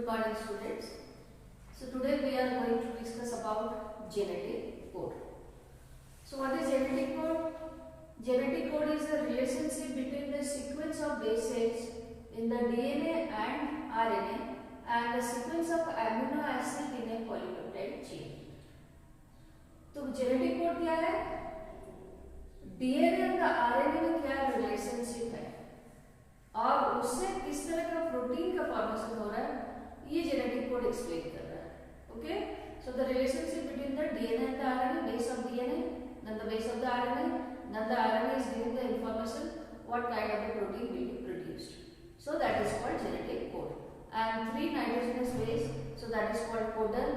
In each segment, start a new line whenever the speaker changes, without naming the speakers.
morning students. So today we are going to discuss about genetic code. So what is genetic code? Genetic code is a relationship between the sequence of bases in the DNA and RNA and the sequence of amino acid in a polypeptide chain. तो genetic code क्या है? DNA और RNA में क्या relationship है और उससे किस तरह का प्रोटीन का फॉर्मेशन हो रहा है, ये जेनेटिक कोड एक्सप्लेन कर रहा है. Okay, so the relationship between the DNA and the RNA, base of DNA, then the base of the RNA, then the RNA is giving the information what kind of a protein will be produced. So that is called genetic code. And 3 nitrogenous base, so that is called codon.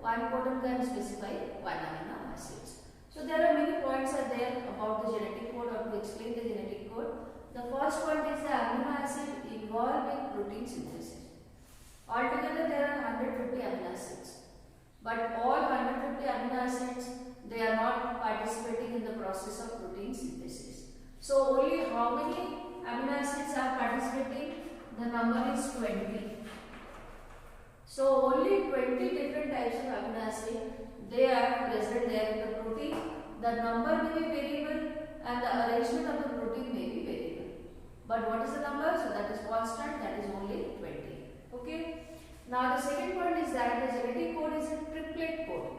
One codon can specify 1 amino acids. So there are many points are there about the genetic code or to explain the genetic code. The first point is the amino acid involved in protein synthesis. Altogether there are 150 amino acids, but all 150 amino acids they are not participating in the process of protein synthesis. So only how many amino acids are participating? The number is 20. So only 20 different types of amino acid they are present there in the protein. The number may be variable and the arrangement of the protein may be variable. But what is the number? So that is constant, that is only 20. Okay. Now the second point is that the genetic code is a triplet code.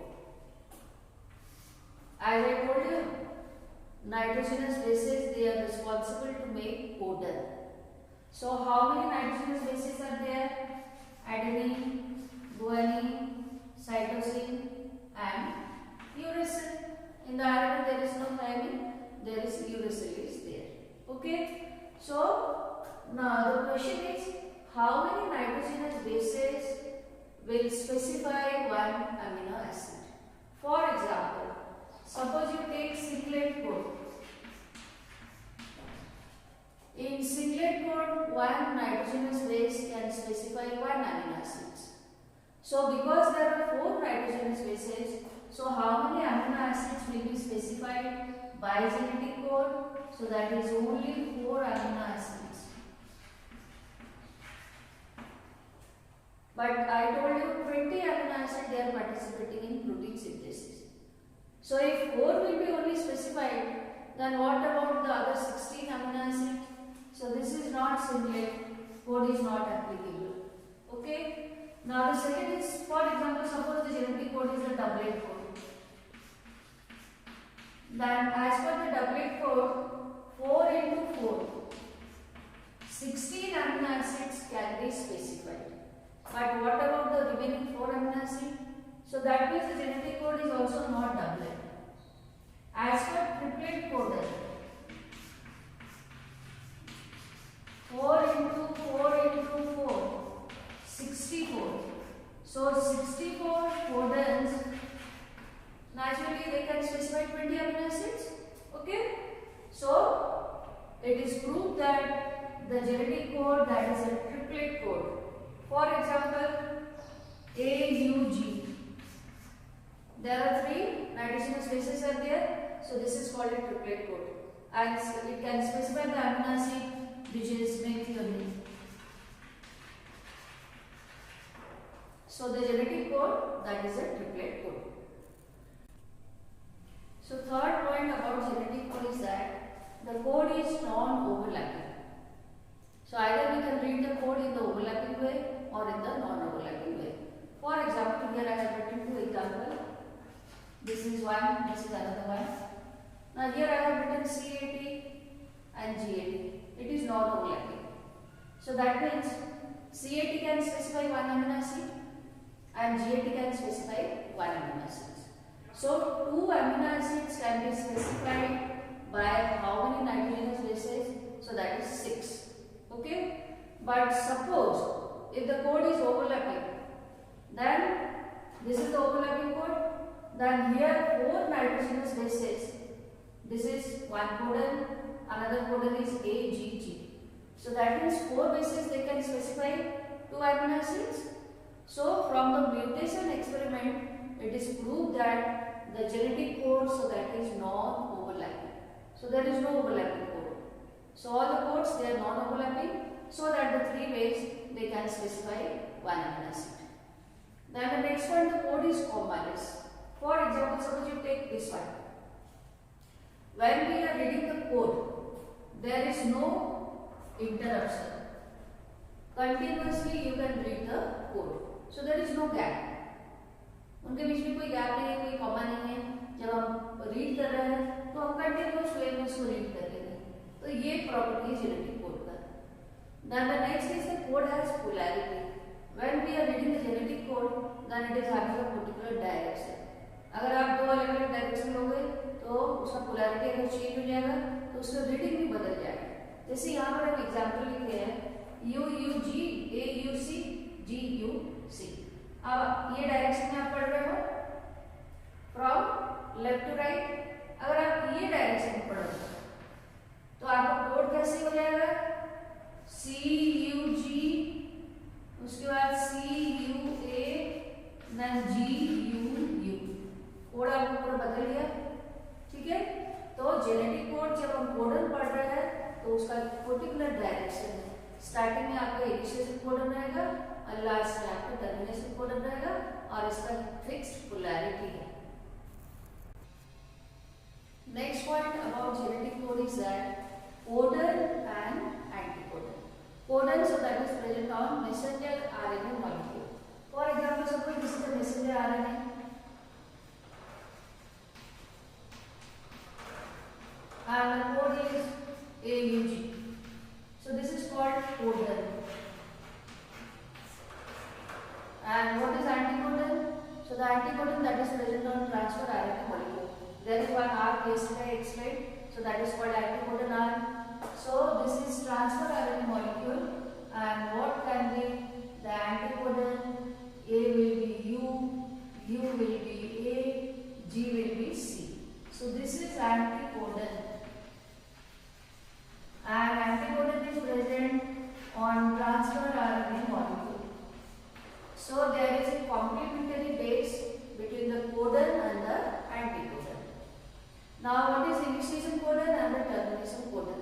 As I told you, nitrogenous bases they are responsible to make codon. So how many nitrogenous bases are there? Adenine, guanine, cytosine and uracil. In the RNA there is no thymine, there is uracil is there. Okay. So now the question is, how many nitrogenous bases will specify one amino acid? For example, suppose you take singlet code. In singlet code, one nitrogenous base can specify 1 amino acids. So because there are 4 nitrogenous bases, so how many amino acids will be specified by genetic code? So that is only 4 amino acids. But I told you 20 amino acids they are participating in protein synthesis. So if 4 will be only specified, then what about the other 16 amino acids? So this is not singlet code is not applicable. Okay. Now the second is, for example, suppose the genetic code is a doublet code. Then as per the doublet code, 4 into 4, 16 amino acids can be specified. But what about the remaining 4 amino acids? So that means the genetic code is also not doublet. As per triplet codon, 4 into 4 into 4, 64. So 64 codons, naturally they can specify 20 amino acids. Okay. So it is proved that the genetic code that is a triplet code. For example, AUG. There are 3 nitrogenous bases are there. So this is called a triplet code. And it can specify the amino acid which is methionine. So the genetic code that is a triplet code. So third point about genetic code is that the code is non-overlapping. So either we can read the code in the overlapping way or in the non-overlapping way. For example, here I have written 2 examples. This is one, this is another one. Now here I have written C80 and G80. It is non-overlapping. So that means C80 can specify 1 amino acid and G80 can specify 1 amino acid. So 2 amino acids can be specified by how many nitrogenous bases? So that is 6. Okay. But suppose if the code is overlapping, then this is the overlapping code. Then here 4 nitrogenous bases. This is one codon, another codon is AGG. So that means 4 bases they can specify 2 amino acids. So from the mutation experiment, it is proved that the genetic code, so that is non-overlapping. So there is no overlapping code. So all the codes they are non-overlapping so that the three ways they can specify one amino acid. Then the next one, the code is comma-less. For example, suppose you take this one. When we are reading the code, there is no interruption. Continuously you can read the code, so there is no gap. उनके बीच में कोई gap नहीं है, कोई comma नहीं है. जब हम रीड कर रहे हैं तो हम कंटिन्यूअस वे में उसको रीड करेंगे. तो ये प्रॉपर्टी है जेनेटिक कोड का. Then the next is the code has polarity. When we are reading the genetic code, then it is having a particular direction. अगर आप दो अलग अलग डायरेक्शन लोगे तो उसका पोलैरिटी अगर चेंज हो जाएगा तो उसका रीडिंग भी बदल जाएगा. जैसे यहाँ पर हम एग्जाम्पल लिखे हैं UUG AUC GUC. अब ये डायरेक्शन में आप पढ़ रहे हो फ्रॉम लेफ्ट टू राइट. अगर आप ये डायरेक्शन में पढ़ रहे हो तो आपका कोड कैसे हो जाएगा? CUG, उसके बाद CUA, देन GUU. कोड आपको पूरा बदल गया. ठीक है. तो जेनेटिक कोड जब हम कोडन पढ़ रहे हैं तो उसका पर्टिकुलर डायरेक्शन है. स्टार्टिंग में आपका इनिशिएशन कोडन रहेगा और लास्ट में आपका टर्मिनेशन कोडन रहेगा और इसका फिक्स्ड पोलैरिटी है. Next point about genetic code is that codon and anticodon. Codon, so that is present on messenger RNA molecule. For example, suppose this is the messenger RNA. And the code is AUG. So this is called codon. And what is anticodon? So the anticodon that is present on transfer RNA molecule. There is one R yesterday I explained. So that is called anticodon R. So this is transfer RNA molecule, and what can be the anticodon? A will be U, U will be A, G will be C. So this is anticodon, and anticodon is present on transfer RNA molecule. So there is a complementary base between the codon and the anticodon. Now what is initiation codon and the termination codon?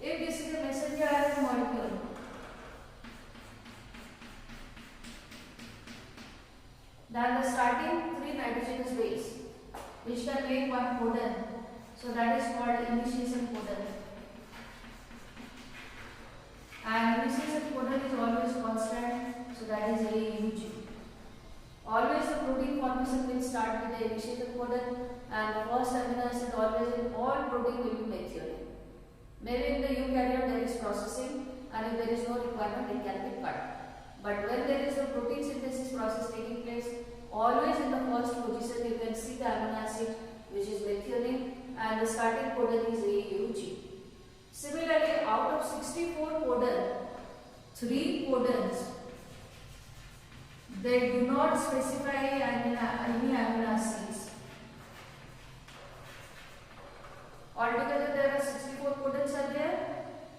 If this is a messenger RNA molecule, then the starting three nitrogenous base which can make one codon, so that is called initiation codon. And initiation codon is always constant, so that is AUG. Always the protein formation will start with the initiation codon, and the first amino acid always in all protein will be methionine. Maybe in the eukaryote there is processing, and if there is no requirement it can be cut. But when there is a protein synthesis process taking place, always in the first position you can see the amino acid which is methionine, and the starting codon is AUG. Similarly, out of 64 codon, 3 codons they do not specify any amino acids. Altogether there are 64 codons are there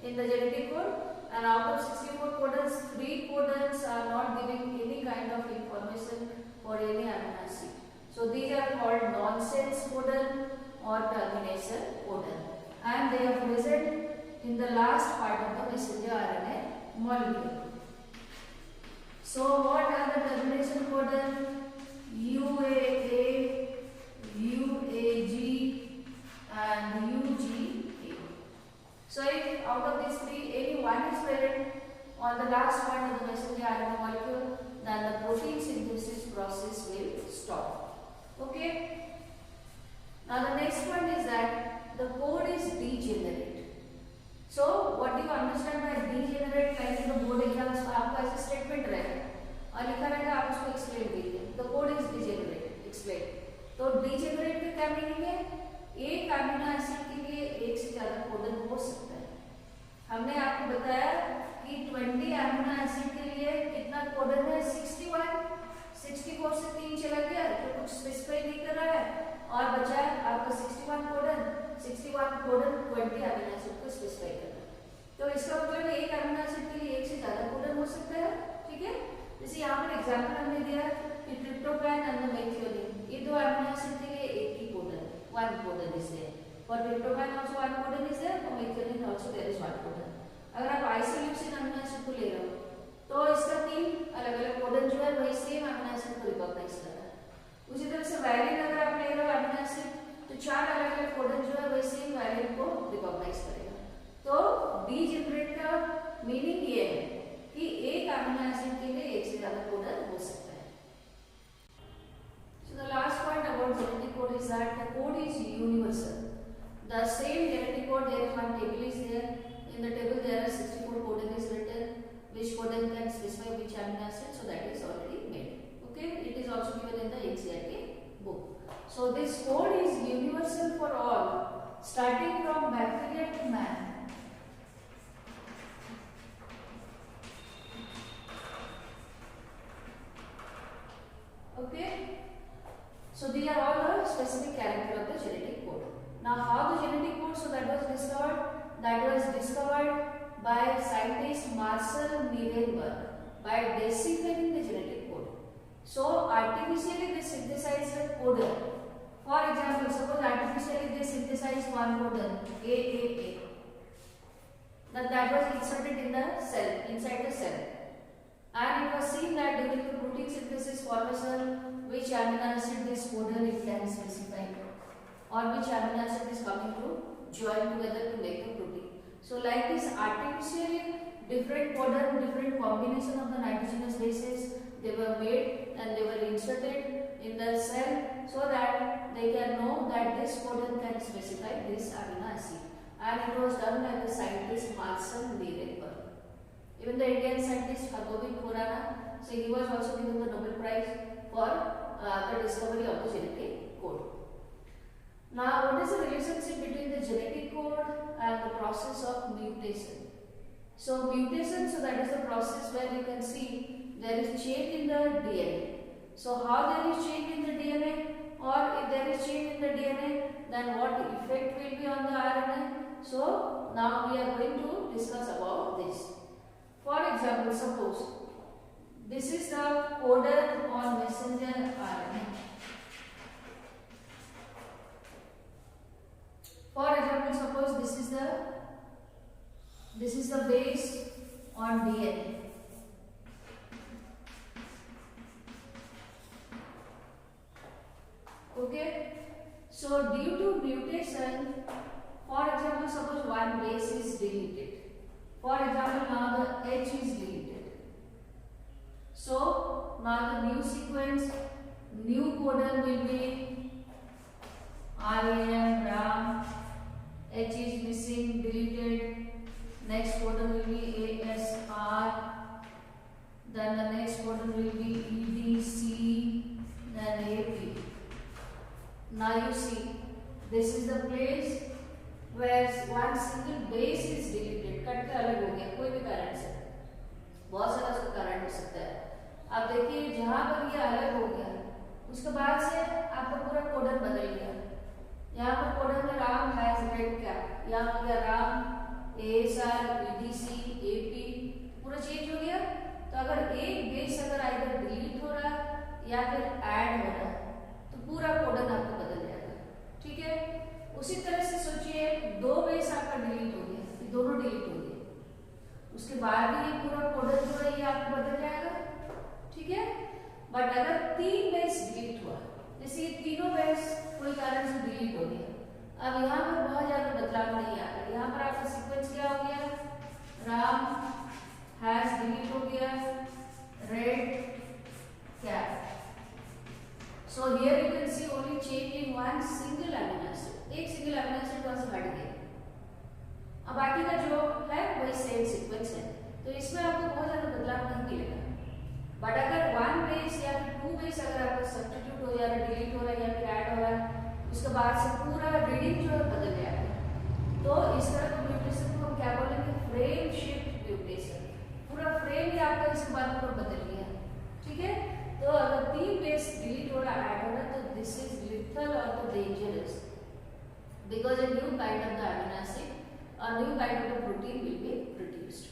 in the genetic code, and out of 64 codons, 3 codons are not giving any kind of information for any amino acid. So these are called nonsense codon or termination codon, and they are present in the last part of the messenger RNA molecule. So what are the termination codon? UAA, UAG and UGA. So if out of these three any one is present on the last part of the messenger RNA molecule, then the protein synthesis process will stop. Okay. Now the next one is that the code is degenerate. So what do you understand by degenerate? Like in the board exams आपको ऐसे statement रहेगा और लिखा रहेगा आप उसको explain कीजिए. The code is degenerate. Explain. तो degenerate का क्या meaning है? एक अमीनो एसिड के लिए एक से ज्यादा कोडन हो सकता है. हमने आपको बताया कि 20 अमीनो एसिड के लिए कितना कोडन है? 61. 64 से 3 चला गया तो कुछ स्पेसिफाई नहीं कर रहा है और बचा आपका 61 कोडन. 61 कोडन 20 अमीनो एसिड को स्पेसिफाई कर रहा है. तो इसका मतलब एक अमीनो एसिड के लिए एक से ज्यादा कोडन हो सकता है. ठीक है. जैसे यहाँ पर एग्जाम्पल हमने दिया कि ट्रिप्टोफैन और मेथियोनिन, ये दो अमीनो एसिड के लिए एक ही codon, one codon is there. For tryptophan also one codon is there. For methionine also there is one codon. अगर आप आइसोल्यूसिन अमीनो एसिड को ले रहे हो तो इसका 3 अलग अलग कोडन जो है वही सेम अमीनो एसिड को रिकॉग्नाइज कर रहा है। उसी तरह से वायलिन अगर आप ले रहे हो अमीनो एसिड तो 4 अलग अलग कोडन जो है वही सेम वायलिन को रिकॉग्नाइज करेगा। तो डीजेनरेट का मीनिंग ये है कि एक अमीनो एसिड के लिए एक से ज्यादा कोडन हो सकता है। So the last point about genetic code is that the code is universal. The same genetic code, there is one table is there. In the table there are 64 codon is written, which codon can specify which amino acid. So that is already made. Okay, it is also given in the NCERT book. So this code is universal for all, starting from bacteria to man. Okay. So these are all the specific character of the genetic code. Now how the genetic code, so that was discovered? That was discovered by scientist Marcel Nirenberg by deciphering the genetic code. So artificially they synthesized a codon. For example, suppose artificially they synthesized one codon AAA. That was inserted in the cell, inside the cell. And it was seen that during the protein synthesis formation, which amino acid this codon it can specify, or which amino acid is coming to join together to make the protein. So like this artificially different codon, different combination of the nitrogenous bases, they were made and they were inserted in the cell so that they can know that this codon can specify this amino acid. And it was done by the scientist Marcel Nirenberg. Even the Indian scientist Hargobind Khorana, so he was also given the Nobel Prize for the discovery of the genetic code. Now, what is the relationship between the genetic code and the process of mutation? So, mutation, so that is the process where you can see there is change in the DNA. So, how there is change in the DNA, or if there is change in the DNA, then what effect will be on the RNA? So, now we are going to discuss about this. For example, suppose this is the codon on messenger RNA. For example, suppose this is the base on DNA. Okay. So due to mutation, for example, suppose one base is deleted. For example, now the H is deleted. So now the new sequence, new codon will be RAM, RAM, H is missing, deleted. Next codon will be ASR. Then the next codon will be EDC, then AP. Now you see, this is the place where one single base is deleted. Cut के अलग हो गया कोई भी कारण से, बहुत सारा उसका कारण हो सकता है। अब देखिए जहां पर ये अलग हो गया उसके बाद से आपका पूरा कोडन बदल गया। यहाँ पर कोडन में राम हैज रेड कैप, यहाँ हो गया राम ASR EDC AP पूरा चेंज हो गया। तो अगर एक बेस अगर आइदर डिलीट हो रहा है या फिर ऐड हो रहा है तो पूरा कोडन आपका बदल जाएगा। ठीक है, उसी तरह से सोचिए दो बेस आपका डिलीट हो गया, ये दोनों डिलीट हो गए, उसके बाद भी ये पूरा कोडन जो है ये आपको बदल जाएगा। ठीक है, बट अगर 3 बेस डिलीट हुआ, जैसे ये तीनों बेस कोई कारण से डिलीट हो गया, अब यहाँ पर बहुत ज्यादा बदलाव नहीं आ रहा। यहाँ पर आपका सीक्वेंस क्या हो गया, राम हैज डिलीट हो गया, red cap. So here you can see only change in one single amino acid. एक सिंगल अमीनो एसिड वहां से हट गया, अब बाकी का जो है वही सेम सीक्वेंस है, तो इसमें आपको बहुत ज्यादा बदलाव नहीं मिलेगा। बट अगर वन बेस या फिर 2 बेस अगर आपका सब्स्टिट्यूट हो या डिलीट हो रहा है या फिर ऐड हो रहा है, उसके बाद से पूरा रीडिंग जो है बदल जाएगा। तो इस तरह का म्यूटेशन को हम क्या बोलेंगे, फ्रेम शिफ्ट म्यूटेशन। पूरा फ्रेम ही आपका इसके बाद पूरा बदल गया। ठीक है, तो अगर 3 बेस डिलीट हो रहा है ऐड हो रहा है तो दिस इज लिथल और dangerous, because a new kind of the amino acid, a new kind of the protein will be produced.